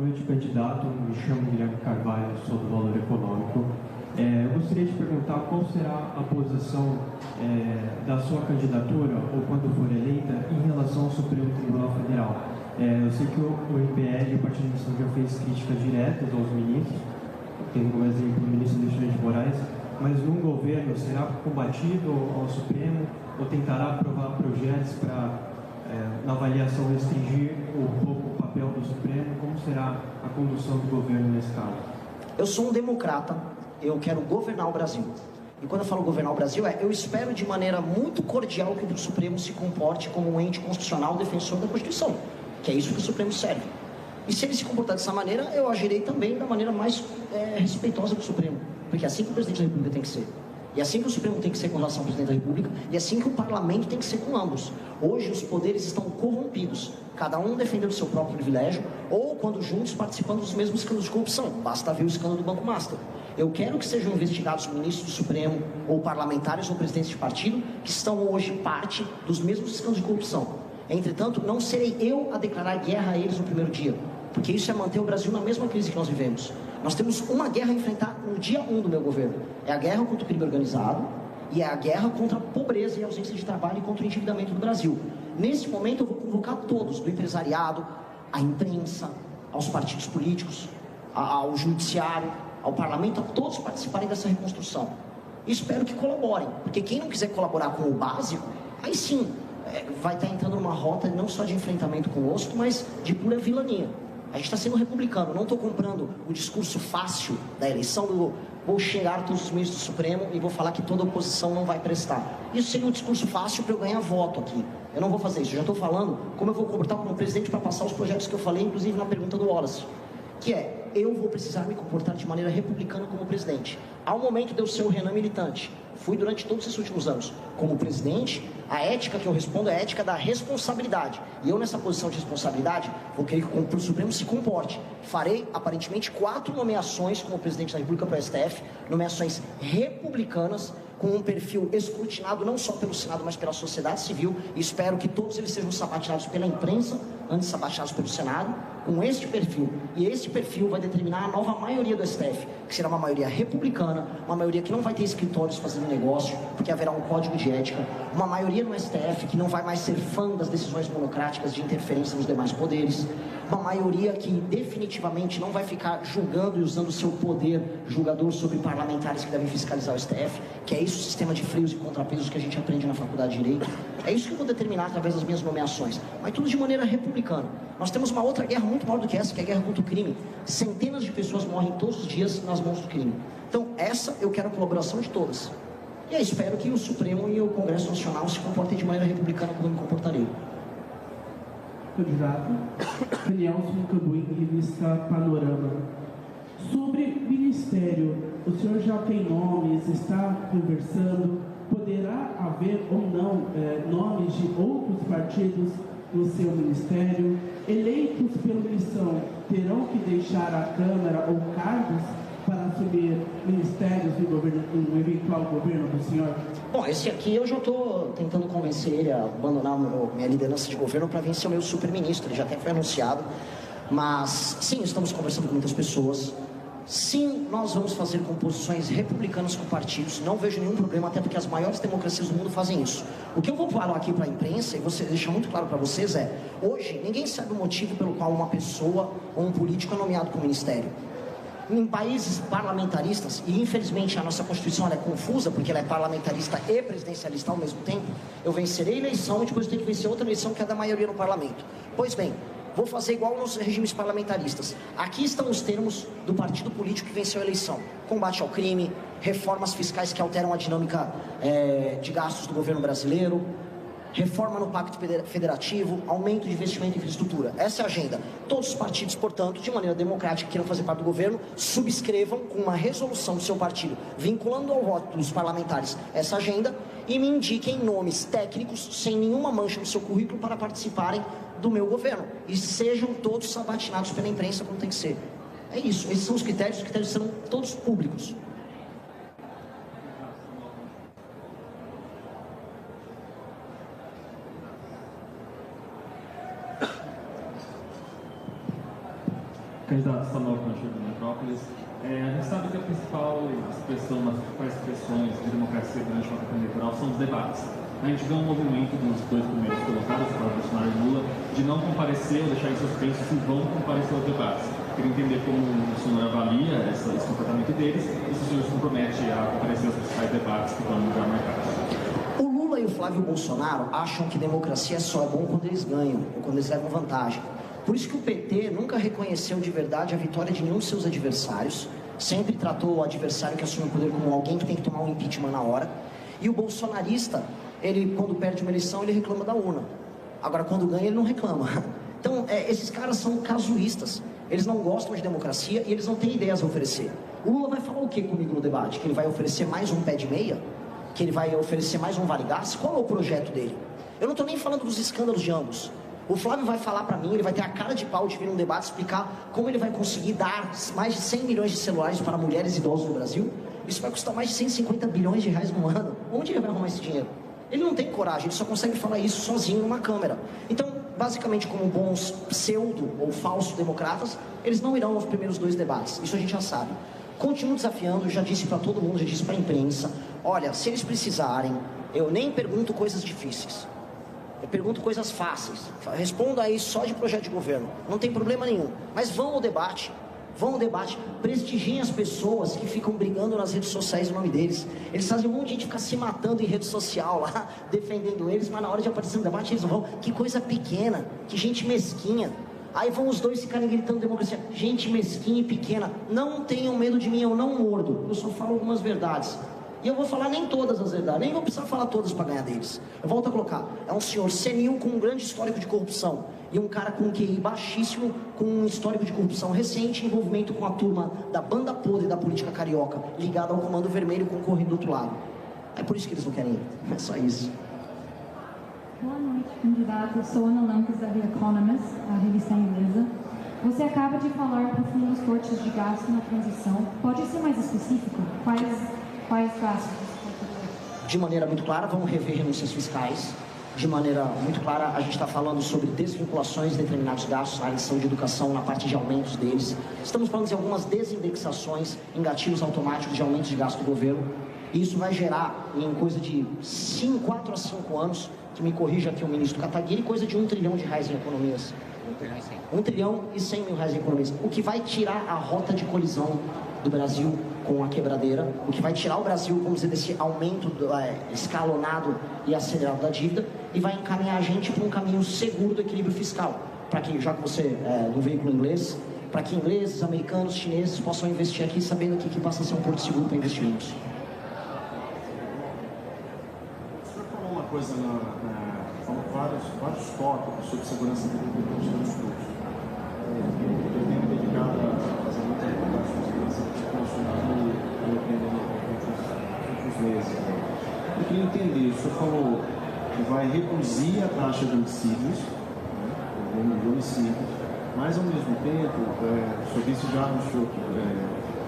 noite, candidato. Me chamo Guilherme Carvalho, sou do Valor Econômico. Eu gostaria de perguntar qual será a posição da sua candidatura, ou quando for eleita, em relação ao Supremo Tribunal Federal. Eu sei que o MPL, o Partido de Missão, já fez críticas diretas aos ministros, tendo como exemplo o ministro Alexandre de Moraes, mas num governo será combatido ao Supremo ou tentará aprovar projetos para, na avaliação, restringir um pouco o papel do Supremo? Como será a condução do governo nesse caso? Eu sou um democrata, eu quero governar o Brasil. E quando eu falo governar o Brasil, eu espero de maneira muito cordial que o Supremo se comporte como um ente constitucional defensor da Constituição, que é isso que o Supremo serve. E se ele se comportar dessa maneira, eu agirei também da maneira mais respeitosa do Supremo, porque é assim que o presidente da República tem que ser. E assim que o Supremo tem que ser com relação ao presidente da República, e assim que o parlamento tem que ser com ambos. Hoje os poderes estão corrompidos, cada um defendendo o seu próprio privilégio, ou quando juntos participando dos mesmos escândalos de corrupção. Basta ver o escândalo do Banco Master. Eu quero que sejam investigados ministros do Supremo, ou parlamentares ou presidentes de partido, que estão hoje parte dos mesmos escândalos de corrupção. Entretanto, não serei eu a declarar guerra a eles no primeiro dia, porque isso é manter o Brasil na mesma crise que nós vivemos. Nós temos uma guerra a enfrentar no dia 1 do meu governo. É a guerra contra o crime organizado e é a guerra contra a pobreza e a ausência de trabalho e contra o endividamento do Brasil. Nesse momento eu vou convocar todos, do empresariado, à imprensa, aos partidos políticos, ao judiciário, ao parlamento, a todos participarem dessa reconstrução. E espero que colaborem, porque quem não quiser colaborar com o básico, aí sim, vai estar entrando numa rota não só de enfrentamento com o osso, mas de pura vilania. A gente está sendo republicano, não estou comprando o discurso fácil da eleição do vou xingar todos os ministros do Supremo e vou falar que toda oposição não vai prestar. Isso seria um discurso fácil para eu ganhar voto aqui. Eu não vou fazer isso, eu já estou falando como eu vou comportar como presidente para passar os projetos que eu falei, inclusive na pergunta do Wallace, que eu vou precisar me comportar de maneira republicana como presidente. Ao momento de eu ser o Renan militante, fui durante todos esses últimos anos. Como presidente, a ética que eu respondo é a ética da responsabilidade. E eu, nessa posição de responsabilidade, vou querer que o Supremo se comporte. Farei, aparentemente, 4 nomeações como presidente da República para o STF, nomeações republicanas, com um perfil escrutinado não só pelo Senado, mas pela sociedade civil, e espero que todos eles sejam sabatinados pela imprensa, antes sabatinados pelo Senado, com este perfil. E este perfil vai determinar a nova maioria do STF, que será uma maioria republicana, uma maioria que não vai ter escritórios fazendo negócio, porque haverá um código de ética, uma maioria no STF que não vai mais ser fã das decisões monocráticas de interferência nos demais poderes, uma maioria que definitivamente não vai ficar julgando e usando o seu poder julgador sobre parlamentares que devem fiscalizar o STF, que é isso o sistema de freios e contrapesos que a gente aprende na faculdade de Direito. É isso que eu vou determinar através das minhas nomeações, mas tudo de maneira republicana. Nós temos uma outra guerra muito maior do que essa, que é a guerra contra o crime. Centenas de pessoas morrem todos os dias nas mãos do crime. Então essa eu quero a colaboração de todas. E aí espero que o Supremo e o Congresso Nacional se comportem de maneira republicana como eu me comportarei. Candidato Danielson Cambuim, revista Panorama. Sobre ministério, o senhor já tem nomes, está conversando, poderá haver ou não nomes de outros partidos no seu ministério? Eleitos pela eleição terão que deixar a Câmara ou cargos para assumir ministérios no eventual governo do senhor? Bom, esse aqui eu já estou tentando convencer ele a abandonar minha liderança de governo para vir ser o meu super-ministro, ele já até foi anunciado. Mas, sim, estamos conversando com muitas pessoas. Sim, nós vamos fazer composições republicanas com partidos, não vejo nenhum problema, até porque as maiores democracias do mundo fazem isso. O que eu vou falar aqui para a imprensa, e vou deixar muito claro para vocês, hoje, ninguém sabe o motivo pelo qual uma pessoa ou um político é nomeado para o ministério. Em países parlamentaristas, e infelizmente a nossa Constituição ela é confusa, porque ela é parlamentarista e presidencialista ao mesmo tempo, eu vencerei a eleição e depois eu tenho que vencer outra eleição que é da maioria no parlamento. Pois bem, vou fazer igual nos regimes parlamentaristas. Aqui estão os termos do partido político que venceu a eleição: combate ao crime, reformas fiscais que alteram a dinâmica de gastos do governo brasileiro, reforma no Pacto Federativo, aumento de investimento em infraestrutura. Essa é a agenda. Todos os partidos, portanto, de maneira democrática, que queiram fazer parte do governo, subscrevam com uma resolução do seu partido, vinculando ao voto dos parlamentares essa agenda, e me indiquem nomes técnicos, sem nenhuma mancha no seu currículo, para participarem do meu governo. E sejam todos sabatinados pela imprensa como tem que ser. É isso. Esses são os critérios serão todos públicos. Candidato Samuel Concheiro da Metrópolis. A gente sabe que a principal expressão, uma das principais expressões de democracia durante uma campanha eleitoral são os debates. A gente vê um movimento dos dois primeiros colocados, Bolsonaro e Lula, de não comparecer ou deixar em suspenso se vão comparecer aos debates. Queria entender como o senhor avalia esse comportamento deles e se o senhor se compromete a comparecer aos principais debates que estão no lugar marcado. O Lula e o Flávio Bolsonaro acham que democracia só é bom quando eles ganham, ou quando eles levam vantagem. Por isso que o PT nunca reconheceu de verdade a vitória de nenhum dos seus adversários, sempre tratou o adversário que assume o poder como alguém que tem que tomar um impeachment na hora. E o bolsonarista, ele quando perde uma eleição, ele reclama da urna. Agora, quando ganha, ele não reclama. Então, esses caras são casuístas. Eles não gostam de democracia e eles não têm ideias a oferecer. O Lula vai falar o que comigo no debate? Que ele vai oferecer mais um pé de meia? Que ele vai oferecer mais um Vale Gás? Qual é o projeto dele? Eu não estou nem falando dos escândalos de ambos. O Flávio vai falar para mim, ele vai ter a cara de pau de vir num debate explicar como ele vai conseguir dar mais de 100 milhões de celulares para mulheres idosas no Brasil. Isso vai custar mais de 150 bilhões de reais no ano. Onde ele vai arrumar esse dinheiro? Ele não tem coragem, ele só consegue falar isso sozinho numa câmera. Então, basicamente, como bons pseudo ou falsos democratas, eles não irão aos primeiros dois debates. Isso a gente já sabe. Continuo desafiando, já disse para todo mundo, já disse para a imprensa. Olha, se eles precisarem, eu nem pergunto coisas difíceis. Eu pergunto coisas fáceis. Respondo aí só de projeto de governo. Não tem problema nenhum. Mas vão ao debate. Vão ao debate. Prestigiem as pessoas que ficam brigando nas redes sociais em nome deles. Eles fazem um monte de gente ficar se matando em rede social lá, defendendo eles, mas na hora de aparecer no debate eles vão. Que coisa pequena. Que gente mesquinha. Aí vão os dois ficarem gritando democracia. Gente mesquinha e pequena. Não tenham medo de mim, eu não mordo. Eu só falo algumas verdades. E eu vou falar nem todas as verdades, nem vou precisar falar todas para ganhar deles. Eu volto a colocar, é um senhor senil com um grande histórico de corrupção. E um cara com um QI baixíssimo, com um histórico de corrupção recente, envolvimento com a turma da banda podre da política carioca, ligada ao Comando Vermelho, concorrendo do outro lado. É por isso que eles não querem ir, é só isso. Boa noite, candidato. Sou Ana Lampes, da The Economist, a revista inglesa. Você acaba de falar profundos cortes de gasto na transição. Pode ser mais específico? Quais gastos? De maneira muito clara, vamos rever renúncias fiscais. De maneira muito clara, a gente está falando sobre desvinculações de determinados gastos na área de saúde e educação, na parte de aumentos deles. Estamos falando de algumas desindexações em gatilhos automáticos de aumentos de gasto do governo. E isso vai gerar, em coisa de 4 a 5 anos, que me corrija aqui o ministro Kataguiri, coisa de R$1 trilhão em economias. 1 trilhão e 100 mil reais em economias. O que vai tirar a rota de colisão do Brasil com a quebradeira, o que vai tirar o Brasil, vamos dizer, desse aumento escalonado e acelerado da dívida, e vai encaminhar a gente para um caminho seguro do equilíbrio fiscal. Para que, já que você é do veículo inglês, para que ingleses, americanos, chineses possam investir aqui, sabendo que passa a ser um porto seguro para investimentos. O senhor falou uma coisa, falou vários tópicos sobre segurança do transporte. Eu tenho dedicado a fazer muitas reportagens sobre segurança do transporte e aprendendo nos últimos meses. Eu queria entender, o senhor falou que vai reduzir a taxa de homicídios, o número de homicídios, mas ao mesmo tempo, o senhor disse já anunciou que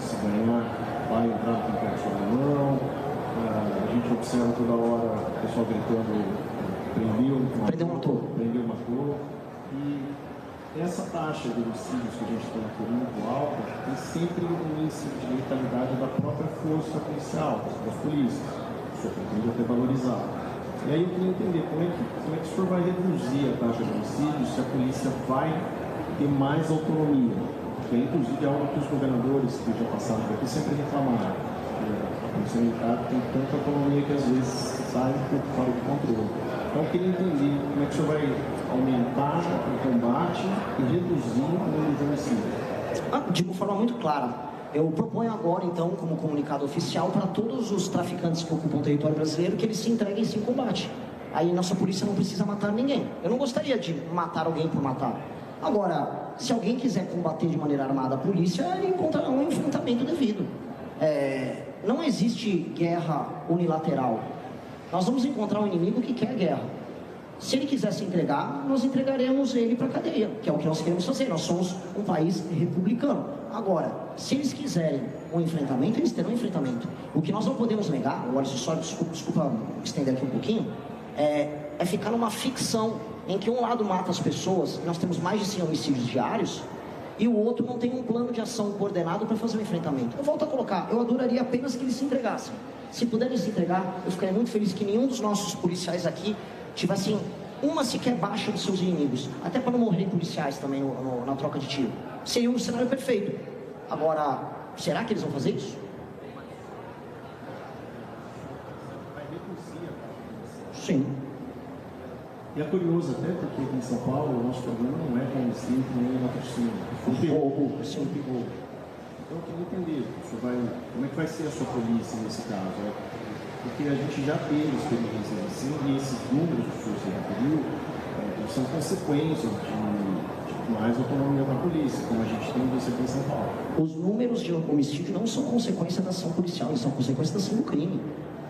se ganhar vai entrar no concurso ou não. A gente observa toda hora o pessoal gritando prendeu, matou. E essa taxa de homicídios que a gente tem aqui muito alta tem sempre um índice de letalidade da própria força policial, das polícias. O senhor pretende até valorizar. E aí eu queria entender como é que o senhor vai reduzir a taxa de homicídios se a polícia vai ter mais autonomia. Que é inclusive algo que os governadores que já passaram por aqui sempre reclamaram. A polícia militar tem tanta autonomia que às vezes sai um pouco fora do controle. Então eu queria entender como é que o senhor vai aumentar o combate e reduzir o número de homicídios. De uma forma muito clara. Eu proponho agora, então, como comunicado oficial, para todos os traficantes que ocupam o território brasileiro, que eles se entreguem sem combate. Aí nossa polícia não precisa matar ninguém. Eu não gostaria de matar alguém por matar. Agora, se alguém quiser combater de maneira armada a polícia, ele encontrará um enfrentamento devido. Não existe guerra unilateral. Nós vamos encontrar um inimigo que quer guerra. Se ele quiser se entregar, nós entregaremos ele para a cadeia, que é o que nós queremos fazer. Nós somos um país republicano. Agora, se eles quiserem um enfrentamento, eles terão um enfrentamento. O que nós não podemos negar, olha só, desculpa estender aqui um pouquinho, é ficar numa ficção em que um lado mata as pessoas, nós temos mais de 100 homicídios diários, e o outro não tem um plano de ação coordenado para fazer o enfrentamento. Eu volto a colocar, eu adoraria apenas que eles se entregassem. Se puderem se entregar, eu ficaria muito feliz que nenhum dos nossos policiais aqui tivesse uma sequer baixa dos seus inimigos, até para não morrer policiais também na troca de tiro. Seria um cenário perfeito. Agora, será que eles vão fazer isso? Sim. E é curioso até porque aqui em São Paulo o nosso problema não é com o cinto nem a patrocínio. O roubo, sim. Então eu queria entender, como é que vai ser a sua polícia nesse caso? Porque a gente já teve experiências assim, e esses números que o senhor se referiu são consequências de mais autonomia da polícia, como a gente tem visto aqui em São Paulo. Os números de homicídio não são consequência da ação policial, eles são consequência da ação do crime.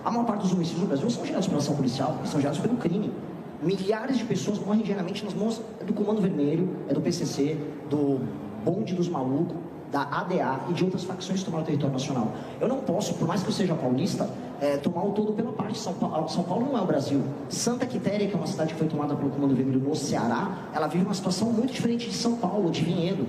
A maior parte dos homicídios no Brasil não são gerados pela ação policial, eles são gerados pelo crime. Milhares de pessoas morrem diariamente nas mãos do Comando Vermelho, do PCC, do Bonde dos Malucos, da ADA e de outras facções que tomaram o território nacional. Eu não posso, por mais que eu seja paulista, tomar o todo pela parte. São Paulo não é o Brasil. Santa Quitéria, que é uma cidade que foi tomada pelo Comando Vermelho no Ceará, ela vive uma situação muito diferente de São Paulo, de Vinhedo.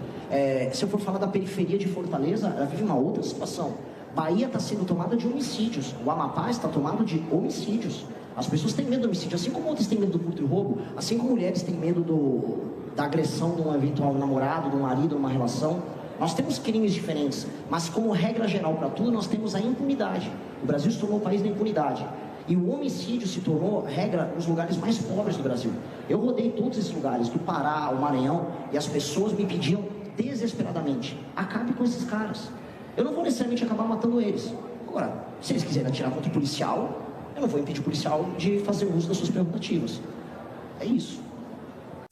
Se eu for falar da periferia de Fortaleza, ela vive uma outra situação. Bahia está sendo tomada de homicídios. O Amapá está tomado de homicídios. As pessoas têm medo do homicídio, assim como outras têm medo do furto e roubo, assim como mulheres têm medo da agressão de um eventual namorado, de um marido, numa relação. Nós temos crimes diferentes, mas como regra geral para tudo, nós temos a impunidade. O Brasil se tornou o país da impunidade. E o homicídio se tornou regra nos lugares mais pobres do Brasil. Eu rodei todos esses lugares, do Pará ao Maranhão, e as pessoas me pediam desesperadamente: acabe com esses caras. Eu não vou necessariamente acabar matando eles. Agora, se eles quiserem atirar contra o policial, eu não vou impedir o policial de fazer uso das suas prerrogativas. É isso.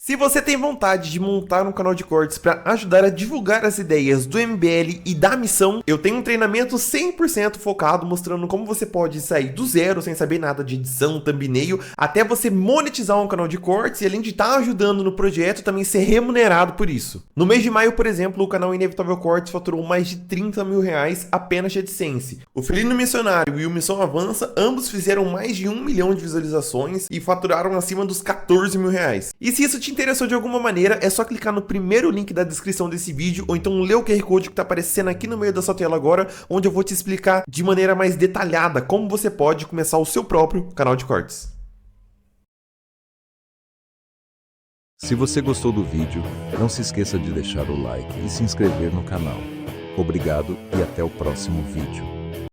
Se você tem vontade de montar um canal de cortes para ajudar a divulgar as ideias do MBL e da missão, eu tenho um treinamento 100% focado mostrando como você pode sair do zero sem saber nada de edição, thumbnail, até você monetizar um canal de cortes e além de estar ajudando no projeto, também ser remunerado por isso. No mês de maio, por exemplo, o canal Inevitável Cortes faturou mais de 30 mil reais apenas de AdSense. O Felino Missionário e o Missão Avança, ambos fizeram mais de 1 milhão de visualizações e faturaram acima dos 14 mil reais. E se isso te interessou de alguma maneira, é só clicar no primeiro link da descrição desse vídeo ou então ler o QR Code que está aparecendo aqui no meio da sua tela agora, onde eu vou te explicar de maneira mais detalhada como você pode começar o seu próprio canal de cortes. Se você gostou do vídeo, não se esqueça de deixar o like e se inscrever no canal. Obrigado e até o próximo vídeo.